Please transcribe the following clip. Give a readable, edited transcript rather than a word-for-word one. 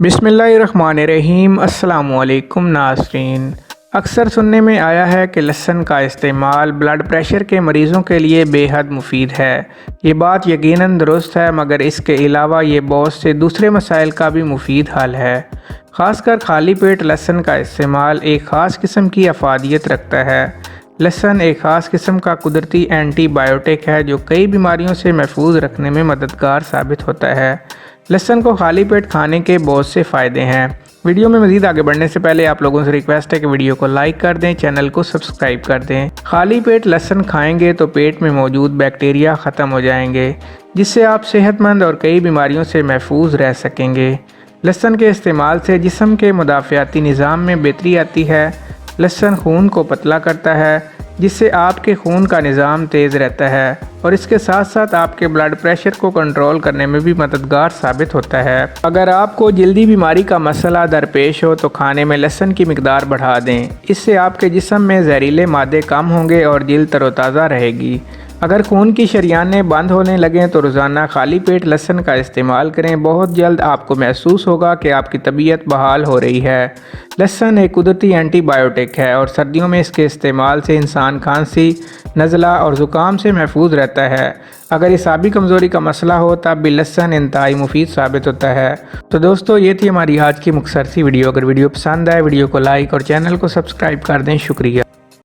बिस्मिल्लाहिर्रहमानिर्रहीम। अस्सलामुअलैकुम नाज़रीन। अक्सर सुनने में आया है कि लहसुन का इस्तेमाल ब्लड प्रेशर के मरीज़ों के लिए बेहद मुफीद है। ये बात यकीनन दुरुस्त है, मगर इसके अलावा ये बहुत से दूसरे मसाइल का भी मुफीद हल है। ख़ासकर खाली पेट लहसुन का इस्तेमाल एक ख़ास किस्म की अफादियत रखता है। लहसुन एक ख़ास किस्म का कुदरती एंटीबायोटिक है जो कई बीमारियों से महफूज रखने में मददगार साबित होता है। लहसुन को खाली पेट खाने के बहुत से फ़ायदे हैं। वीडियो में मज़ीद आगे बढ़ने से पहले आप लोगों से रिक्वेस्ट है कि वीडियो को लाइक कर दें, चैनल को सब्सक्राइब कर दें। खाली पेट लहसुन खाएंगे तो पेट में मौजूद बैक्टीरिया ख़त्म हो जाएंगे, जिससे आप सेहतमंद और कई बीमारियों से महफूज रह सकेंगे। लहसुन के इस्तेमाल से जिस्म के मुदाफ़ियाती निज़ाम में बेहतरी आती है। लहसुन खून को पतला करता है, जिससे आपके खून का निज़ाम तेज़ रहता है और इसके साथ साथ आपके ब्लड प्रेशर को कंट्रोल करने में भी मददगार साबित होता है। अगर आपको जल्दी बीमारी का मसला दरपेश हो तो खाने में लहसुन की मिकदार बढ़ा दें। इससे आपके जिस्म में जहरीले मादे कम होंगे और दिल तरोताज़ा रहेगी। अगर खून की शरियानें बंद होने लगें तो रोज़ाना खाली पेट लहसुन का इस्तेमाल करें। बहुत जल्द आपको महसूस होगा कि आपकी तबीयत बहाल हो रही है। लहसुन एक कुदरती एंटीबायोटिक है और सर्दियों में इसके इस्तेमाल से इंसान खांसी, नज़ला और ज़ुकाम से महफूज रहता है। अगर इसाबी कमज़ोरी का मसला हो तब भी लहसुन इंतहाई मुफीद साबित होता है। तो दोस्तों, ये थी हमारी आज की मुख्तसर सी वीडियो। अगर वीडियो पसंद आए वीडियो को लाइक और चैनल को सब्सक्राइब कर दें। शुक्रिया।